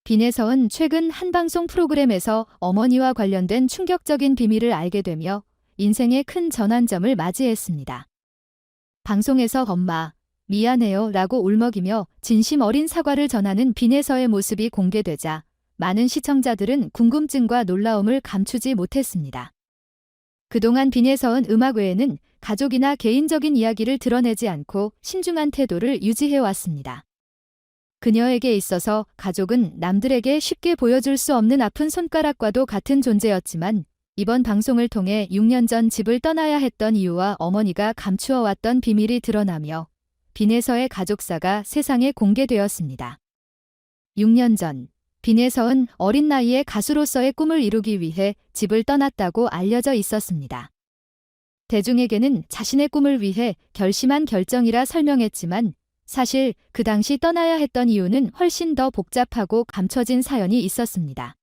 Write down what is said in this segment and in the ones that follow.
빈에서은 최근 한 방송 프로그램에서 어머니와 관련된 충격적인 비밀을 알게 되며 인생의 큰 전환점을 맞이했습니다. 방송에서 엄마, 미안해요 라고 울먹이며 진심 어린 사과를 전하는 빈에서의 모습이 공개되자 많은 시청자들은 궁금증과 놀라움을 감추지 못했습니다. 그동안 빈에서은 음악 외에는 가족이나 개인적인 이야기를 드러내지 않고 신중한 태도를 유지해왔습니다. 그녀에게 있어서 가족은 남들에게 쉽게 보여줄 수 없는 아픈 손가락과도 같은 존재였지만 이번 방송을 통해 6년 전 집을 떠나야 했던 이유와 어머니가 감추어왔던 비밀이 드러나며 빈에서의 가족사가 세상에 공개되었습니다. 6년 전, 빈에서은 어린 나이에 가수로서의 꿈을 이루기 위해 집을 떠났다고 알려져 있었습니다. 대중에게는 자신의 꿈을 위해 결심한 결정이라 설명했지만 사실 그 당시 떠나야 했던 이유는 훨씬 더 복잡하고 감춰진 사연이 있었습니다.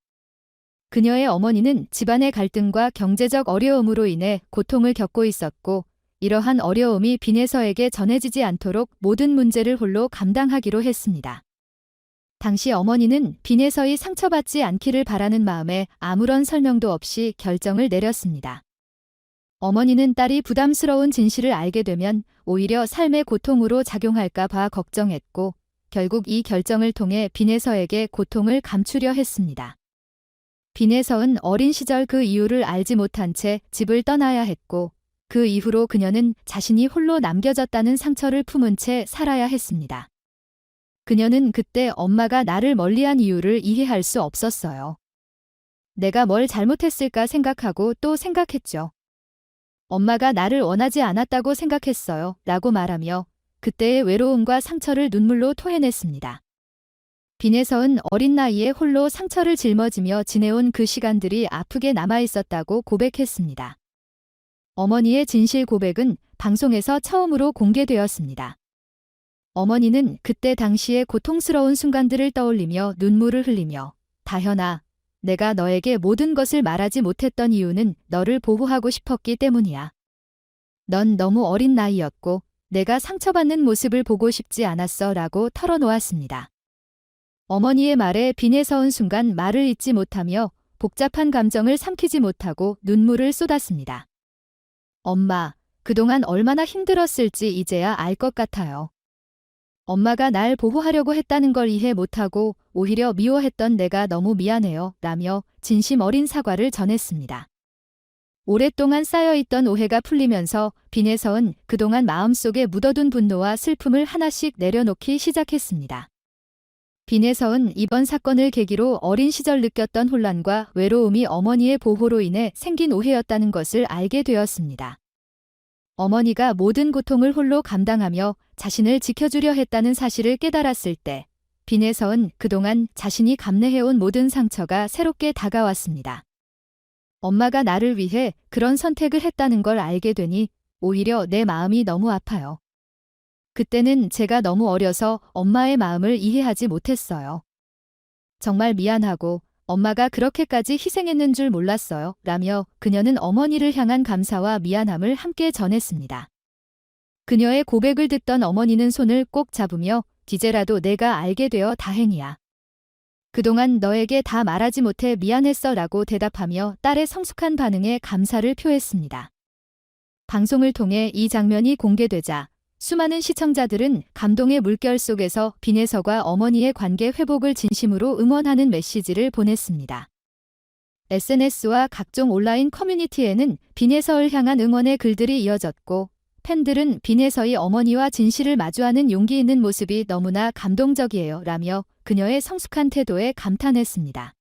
그녀의 어머니는 집안의 갈등과 경제적 어려움으로 인해 고통을 겪고 있었고 이러한 어려움이 빈에서에게 전해지지 않도록 모든 문제를 홀로 감당하기로 했습니다. 당시 어머니는 빈에서이 상처받지 않기를 바라는 마음에 아무런 설명도 없이 결정을 내렸습니다. 어머니는 딸이 부담스러운 진실을 알게 되면 오히려 삶의 고통으로 작용할까 봐 걱정했고 결국 이 결정을 통해 빈에서에게 고통을 감추려 했습니다. 빈에서는 어린 시절 그 이유를 알지 못한 채 집을 떠나야 했고 그 이후로 그녀는 자신이 홀로 남겨졌다는 상처를 품은 채 살아야 했습니다. 그녀는 그때 엄마가 나를 멀리한 이유를 이해할 수 없었어요. 내가 뭘 잘못했을까 생각하고 또 생각했죠. 엄마가 나를 원하지 않았다고 생각했어요. 라고 말하며 그때의 외로움과 상처를 눈물로 토해냈습니다. 빈에서는 어린 나이에 홀로 상처를 짊어지며 지내온 그 시간들이 아프게 남아있었다고 고백했습니다. 어머니의 진실 고백은 방송에서 처음으로 공개되었습니다. 어머니는 그때 당시의 고통스러운 순간들을 떠올리며 눈물을 흘리며 다현아, 내가 너에게 모든 것을 말하지 못했던 이유는 너를 보호하고 싶었기 때문이야. 넌 너무 어린 나이였고 내가 상처받는 모습을 보고 싶지 않았어 라고 털어놓았습니다. 어머니의 말에 빈에서은 순간 말을 잇지 못하며 복잡한 감정을 삼키지 못하고 눈물을 쏟았습니다. 엄마, 그동안 얼마나 힘들었을지 이제야 알 것 같아요. 엄마가 날 보호하려고 했다는 걸 이해 못하고 오히려 미워했던 내가 너무 미안해요. 라며 진심 어린 사과를 전했습니다. 오랫동안 쌓여있던 오해가 풀리면서 빈에서는 그동안 마음속에 묻어둔 분노와 슬픔을 하나씩 내려놓기 시작했습니다. 빈에서는 이번 사건을 계기로 어린 시절 느꼈던 혼란과 외로움이 어머니의 보호로 인해 생긴 오해였다는 것을 알게 되었습니다. 어머니가 모든 고통을 홀로 감당하며 자신을 지켜주려 했다는 사실을 깨달았을 때 빈에서는 그동안 자신이 감내해온 모든 상처가 새롭게 다가왔습니다. 엄마가 나를 위해 그런 선택을 했다는 걸 알게 되니 오히려 내 마음이 너무 아파요. 그때는 제가 너무 어려서 엄마의 마음을 이해하지 못했어요. 정말 미안하고 엄마가 그렇게까지 희생했는 줄 몰랐어요. 라며 그녀는 어머니를 향한 감사와 미안함을 함께 전했습니다. 그녀의 고백을 듣던 어머니는 손을 꼭 잡으며 이제라도 내가 알게 되어 다행이야. 그동안 너에게 다 말하지 못해 미안했어 라고 대답하며 딸의 성숙한 반응에 감사를 표했습니다. 방송을 통해 이 장면이 공개되자 수많은 시청자들은 감동의 물결 속에서 빈에서와 어머니의 관계 회복을 진심으로 응원하는 메시지를 보냈습니다. SNS와 각종 온라인 커뮤니티에는 빈에서를 향한 응원의 글들이 이어졌고 팬들은 빈에서의 어머니와 진실을 마주하는 용기 있는 모습이 너무나 감동적이에요 라며 그녀의 성숙한 태도에 감탄했습니다.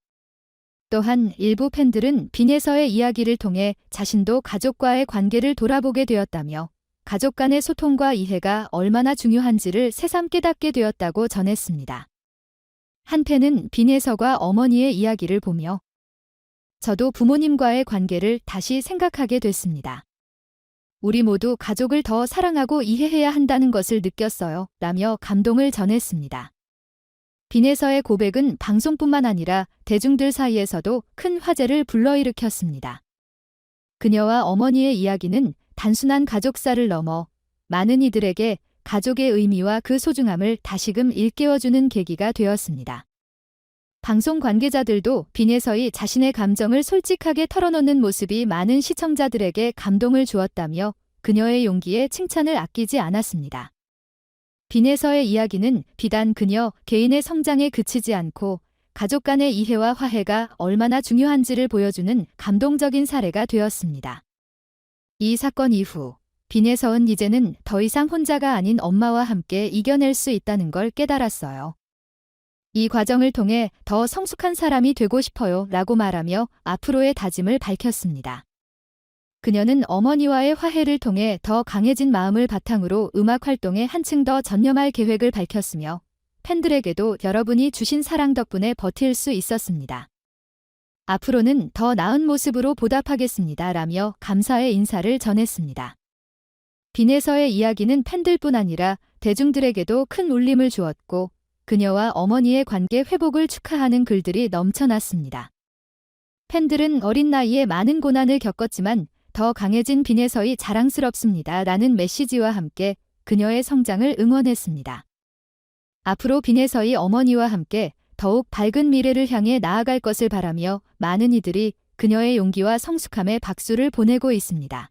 또한 일부 팬들은 빈에서의 이야기를 통해 자신도 가족과의 관계를 돌아보게 되었다며 가족 간의 소통과 이해가 얼마나 중요한지를 새삼 깨닫게 되었다고 전했습니다. 한 팬은 빈에서와 어머니의 이야기를 보며 저도 부모님과의 관계를 다시 생각하게 됐습니다. 우리 모두 가족을 더 사랑하고 이해해야 한다는 것을 느꼈어요. 라며 감동을 전했습니다. 빈에서의 고백은 방송뿐만 아니라 대중들 사이에서도 큰 화제를 불러일으켰습니다. 그녀와 어머니의 이야기는 단순한 가족사를 넘어 많은 이들에게 가족의 의미와 그 소중함을 다시금 일깨워주는 계기가 되었습니다. 방송 관계자들도 빈예서이 자신의 감정을 솔직하게 털어놓는 모습이 많은 시청자들에게 감동을 주었다며 그녀의 용기에 칭찬을 아끼지 않았습니다. 빈예서의 이야기는 비단 그녀 개인의 성장에 그치지 않고 가족 간의 이해와 화해가 얼마나 중요한지를 보여주는 감동적인 사례가 되었습니다. 이 사건 이후 빈예서는 이제는 더 이상 혼자가 아닌 엄마와 함께 이겨낼 수 있다는 걸 깨달았어요. 이 과정을 통해 더 성숙한 사람이 되고 싶어요 라고 말하며 앞으로의 다짐을 밝혔습니다. 그녀는 어머니와의 화해를 통해 더 강해진 마음을 바탕으로 음악 활동에 한층 더 전념할 계획을 밝혔으며 팬들에게도 여러분이 주신 사랑 덕분에 버틸 수 있었습니다. 앞으로는 더 나은 모습으로 보답하겠습니다 라며 감사의 인사를 전했습니다. 빈예서의 이야기는 팬들뿐 아니라 대중들에게도 큰 울림을 주었고 그녀와 어머니의 관계 회복을 축하하는 글들이 넘쳐났습니다. 팬들은 어린 나이에 많은 고난을 겪었지만 더 강해진 빈예서이 자랑스럽습니다 라는 메시지와 함께 그녀의 성장을 응원했습니다. 앞으로 빈예서이 어머니와 함께 더욱 밝은 미래를 향해 나아갈 것을 바라며 많은 이들이 그녀의 용기와 성숙함에 박수를 보내고 있습니다.